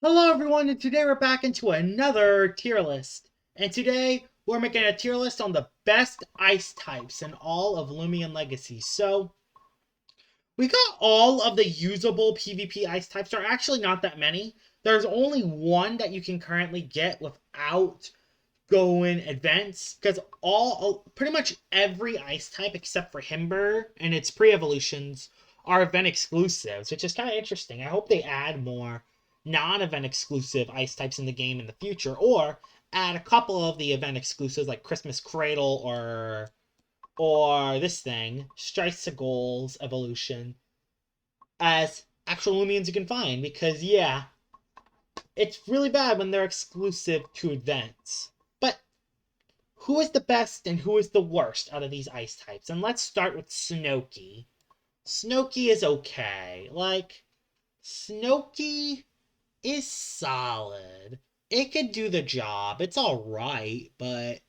Hello everyone, and today we're back into another tier list. And today we're making a tier list on the best ice types in all of Loomian Legacy. So we got all of the usable PvP ice types. There are actually not that many. There's only one that you can currently get without going advanced, because pretty much every ice type except for Himber and its pre-evolutions are event exclusives, which is kind of interesting. I hope they add more non-event exclusive ice types in the game in the future, or add a couple of the event exclusives like Christmas Cradle or this thing, Stricicle's evolution, as actual Loomians you can find, because yeah, it's really bad when they're exclusive to events. But who is the best and who is the worst out of these ice types? And let's start with Snokey. Snokey is okay. Snokey is solid. It could do the job. It's alright, but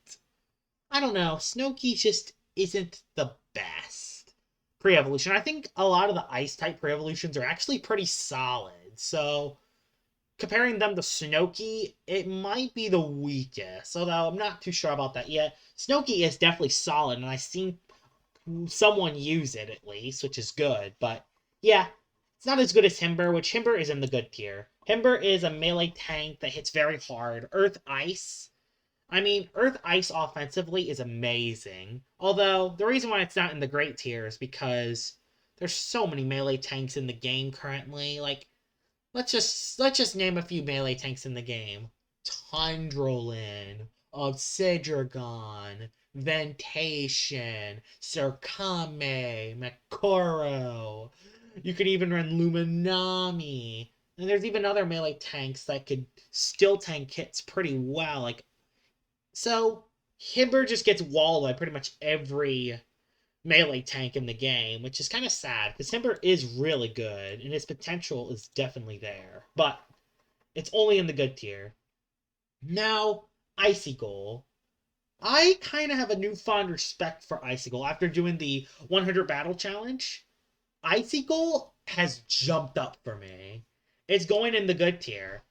I don't know. Snokey just isn't the best pre-evolution. I think a lot of the ice type pre-evolutions are actually pretty solid. So comparing them to Snokey, it might be the weakest, although I'm not too sure about that yet. Snokey is definitely solid, and I've seen someone use it at least, which is good, but yeah, it's not as good as Himber, which Himber is in the good tier. Himber is a melee tank that hits very hard. Earth Ice. I mean, Earth Ice offensively is amazing, although the reason why it's not in the great tier is because there's so many melee tanks in the game currently. Let's just name a few melee tanks in the game. Tundralin, Obsidian, Ventation, Circame, Makoro. You could even run Luminami. And there's even other melee tanks that could still tank hits pretty well. So Himber just gets walled by pretty much every melee tank in the game, which is kind of sad because Himber is really good and his potential is definitely there, but it's only in the good tier. Now, Icicle. I kind of have a newfound respect for Icicle after doing the 100 battle challenge. Icicle has jumped up for me. It's going in the good tier.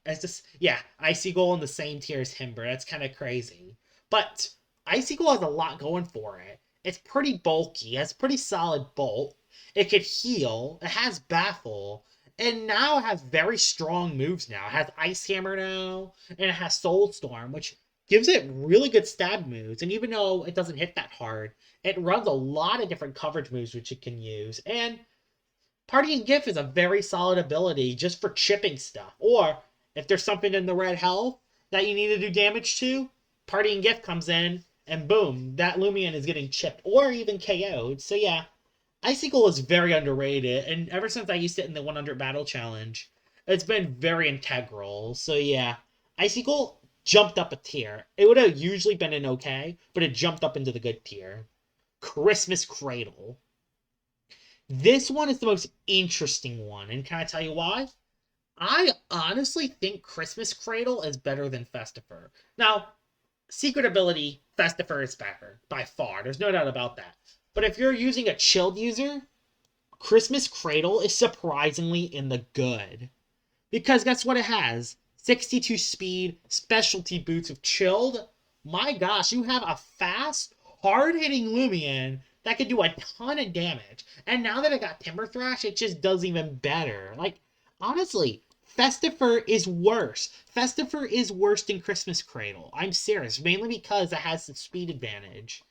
Yeah, Icicle in the same tier as Himber. That's kind of crazy. But Icicle has a lot going for it. It's pretty bulky. It has pretty solid bolt. It could heal. It has baffle. And now it has very strong moves now. It has Ice Hammer now. And it has Soul Storm, which gives it really good stab moves. And even though it doesn't hit that hard, it runs a lot of different coverage moves which it can use. And Party and Gift is a very solid ability just for chipping stuff. Or if there's something in the red health that you need to do damage to, Party and Gift comes in, and boom, that Loomian is getting chipped or even KO'd. So yeah, Icicle is very underrated, and ever since I used it in the 100 Battle Challenge, it's been very integral. So yeah, Icicle jumped up a tier. It would have usually been an okay, but it jumped up into the good tier. Christmas Cradle. This one is the most interesting one, and can I tell you why? I honestly think Christmas Cradle is better than Festiver. Now, secret ability, Festiver is better, by far. There's no doubt about that. But if you're using a chilled user, Christmas Cradle is surprisingly in the good. Because guess what it has? 62 speed, specialty boots with chilled. My gosh, you have a fast, hard-hitting Loomian that can do a ton of damage. And now that it got Timber Thrash, it just does even better. Honestly, Festiver is worse. Festiver is worse than Christmas Cradle. I'm serious, mainly because it has the speed advantage.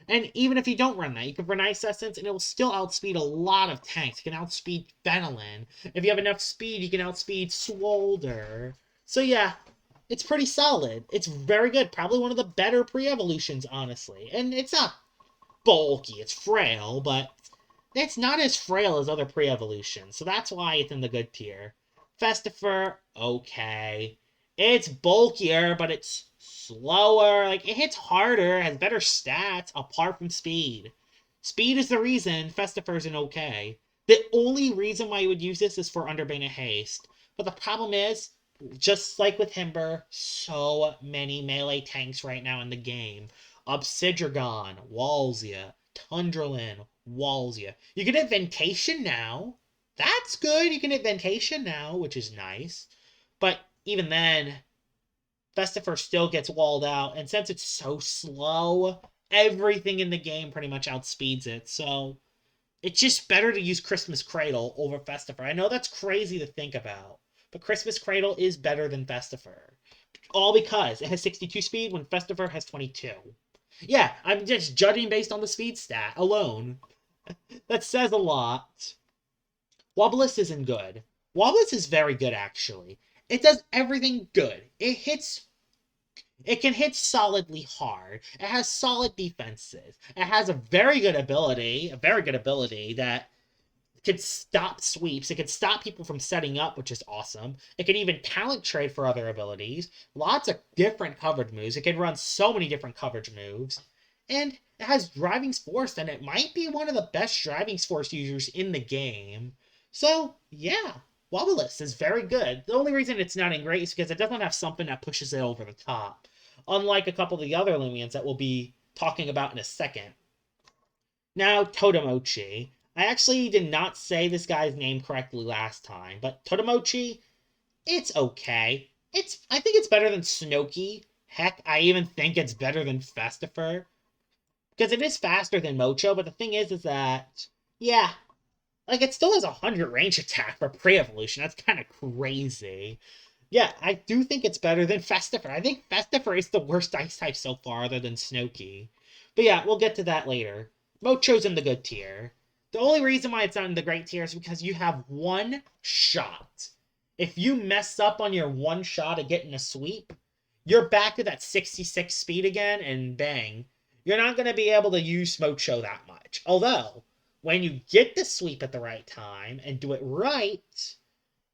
And even if you don't run that, you can run Ice Essence and it will still outspeed a lot of tanks. You can outspeed Benelin. If you have enough speed, you can outspeed Swolder. So yeah, it's pretty solid. It's very good. Probably one of the better pre-evolutions, honestly. And it's not bulky, it's frail, but it's not as frail as other pre-evolutions. So that's why it's in the good tier. Festiver, okay. It's bulkier, but it's slower. It hits harder, has better stats, apart from speed. Speed is the reason Festiver's an okay. The only reason why you would use this is for Underbane and Haste. But the problem is, just like with Himber, so many melee tanks right now in the game. Obsidian walls ya. Tundralin walls ya. You can hit Ventation now. That's good. You can hit Ventation now, which is nice. But even then, Festiver still gets walled out, and since it's so slow, everything in the game pretty much outspeeds it. So it's just better to use Christmas Cradle over Festiver. I know that's crazy to think about, but Christmas Cradle is better than Festiver. All because it has 62 speed when Festiver has 22. Yeah, I'm just judging based on the speed stat alone. That says a lot. Wobbliss isn't good. Wobbliss is very good, actually. It does everything good. It can hit solidly hard. It has solid defenses. It has a very good ability that could stop sweeps. It could stop people from setting up, which is awesome. It can even talent trade for other abilities. Lots of different coverage moves. It can run so many different coverage moves. And it has Driving Force, and it might be one of the best Driving Force users in the game. So, yeah, Wobbliss is very good. The only reason it's not in great is because it doesn't have something that pushes it over the top. Unlike a couple of the other Loomians that we'll be talking about in a second. Now, Totemochi. I actually did not say this guy's name correctly last time, but Totemochi, it's okay. I think it's better than Snokey. Heck, I even think it's better than Festiver. Because it is faster than Mocho, but the thing is that, yeah, like, it still has 100 range attack for pre-evolution. That's kind of crazy. Yeah, I do think it's better than Festiver. I think Festiver is the worst ice type so far, other than Snokey. But yeah, we'll get to that later. Mocho's in the good tier. The only reason why it's not in the great tier is because you have one shot. If you mess up on your one shot of getting a sweep, you're back to that 66 speed again, and bang. You're not going to be able to use Mocho that much. Although, when you get the sweep at the right time and do it right,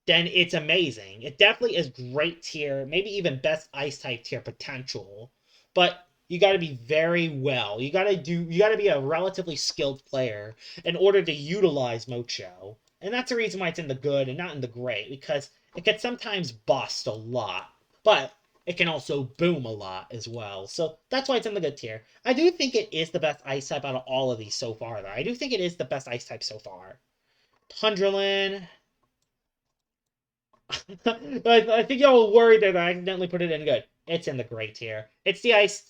then it's amazing. It definitely is great tier, maybe even best ice type tier potential. But you got to be very well. You got to be a relatively skilled player in order to utilize Mocho. And that's the reason why it's in the good and not in the great, because it can sometimes bust a lot, but it can also boom a lot as well. So that's why it's in the good tier. I do think it is the best ice type out of all of these so far, though. I do think it is the best ice type so far. Tundralin. I think y'all were worried that I accidentally put it in good. It's in the great tier. It's the ice.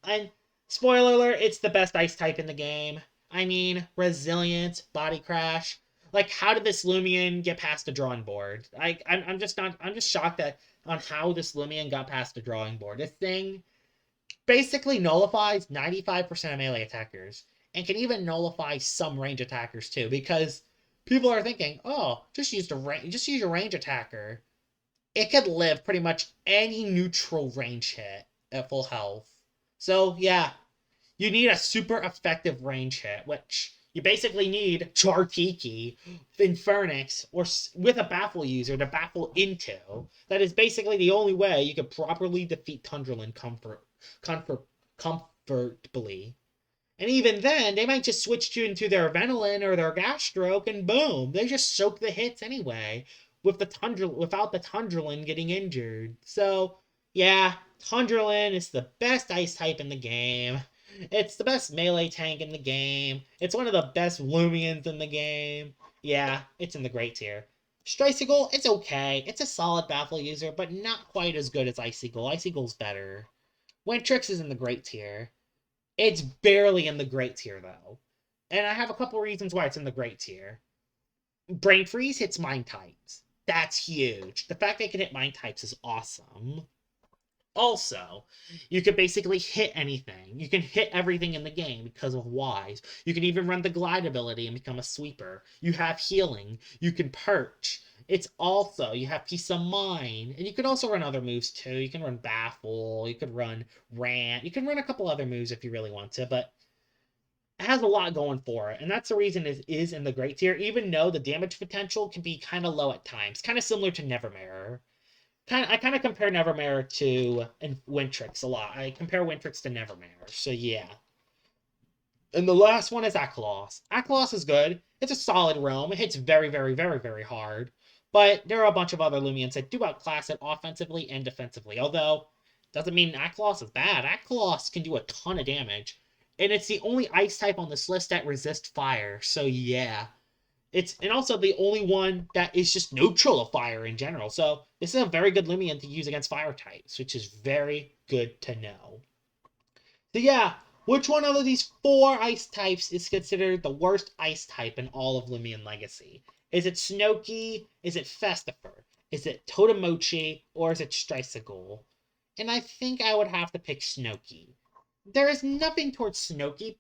And spoiler alert, it's the best ice type in the game. I mean, resilient, body crash. Like, how did this Loomian get past the drawing board? I'm just shocked on how this Loomian got past the drawing board. This thing basically nullifies 95% of melee attackers and can even nullify some range attackers too, because people are thinking, oh, just use your range attacker. It could live pretty much any neutral range hit at full health. So yeah, you need a super effective range hit, which you basically need Chartiki, Infernix, or with a baffle user to baffle into. That is basically the only way you can properly defeat Tundralin comfortably. And even then, they might just switch you into their Venilin or their Gas Stroke, and boom, they just soak the hits anyway, without the Tundralin getting injured. So, yeah, Tundralin is the best ice type in the game. It's the best melee tank in the game. It's one of the best Loomians in the game. Yeah, it's in the great tier. Icicle, it's okay. It's a solid baffle user, but not quite as good as Icicle. Icicle's better. Wintrix is in the great tier. It's barely in the great tier, though. And I have a couple reasons why it's in the great tier. Brain Freeze hits Mind types. That's huge. The fact they can hit Mind types is awesome. Also, you can basically hit anything. You can hit everything in the game because of Wise. You can even run the Glide ability and become a sweeper. You have healing. You can perch. You have Peace of Mind. And you can also run other moves too. You can run Baffle. You could run Rant. You can run a couple other moves if you really want to, but it has a lot going for it. And that's the reason it is in the great tier, even though the damage potential can be kind of low at times. Kind of similar to Nevermare. I kind of compare Nevermare to Wintrix a lot. I compare Wintrix to Nevermare, so yeah. And the last one is Aklos. Aklos is good. It's a solid roam. It hits very, very, very, very hard. But there are a bunch of other Loomians that do outclass it offensively and defensively. Although, doesn't mean Aklos is bad. Aklos can do a ton of damage. And it's the only ice type on this list that resists fire, so yeah. and also the only one that is just neutral of fire in general. So this is a very good Loomian to use against fire types, which is very good to know. So yeah, which one of these 4 ice types is considered the worst ice type in all of Loomian Legacy? Is it Snokey? Is it Festiver? Is it Totemochi? Or is it Icicle? And I think I would have to pick Snokey. There is nothing towards Snokey,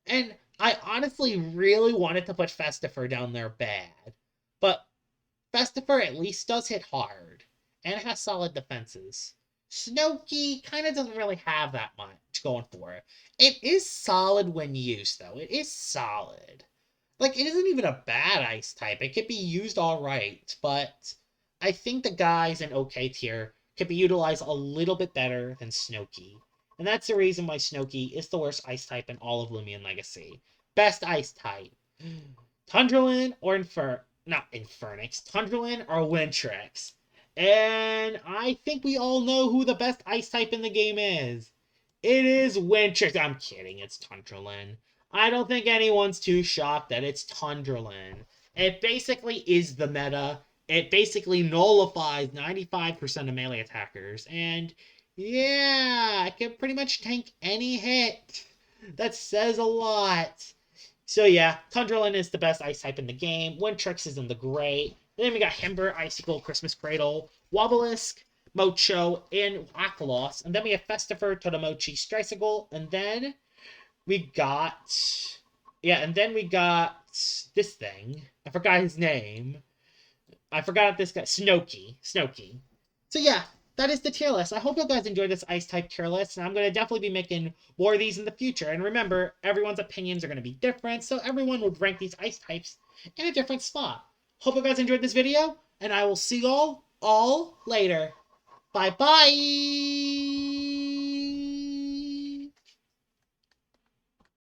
and I honestly really wanted to put Festiver down there bad. But Festiver at least does hit hard, and it has solid defenses. Snokey kind of doesn't really have that much going for it. It is solid when used, though. It is solid. Like, it isn't even a bad ice type. It could be used alright, but I think the guys in OK tier could be utilized a little bit better than Snokey. And that's the reason why Snokey is the worst ice type in all of Loomian Legacy. Best ice type. Tundralin or not Infernix. Tundralin or Wintrix. And I think we all know who the best ice type in the game is. It is Wintrix. I'm kidding, it's Tundralin. I don't think anyone's too shocked that it's Tundralin. It basically is the meta. It basically nullifies 95% of melee attackers. And yeah, it can pretty much tank any hit. That says a lot. So yeah, Tundralin is the best ice type in the game. Wintrix isn't the great. Then we got Himber, Icicle, Christmas Cradle, Wobbleisk, Mocho, and Akalos. And then we have Festiver, Totemochi, Icicle, and then we got... Yeah, and then we got this thing. I forgot his name. I forgot this guy. Snokey. So yeah, that is the tier list. I hope you guys enjoyed this ice type tier list, and I'm going to definitely be making more of these in the future. And remember, everyone's opinions are going to be different, so everyone would rank these ice types in a different spot. Hope you guys enjoyed this video, and I will see y'all all later. Bye-bye!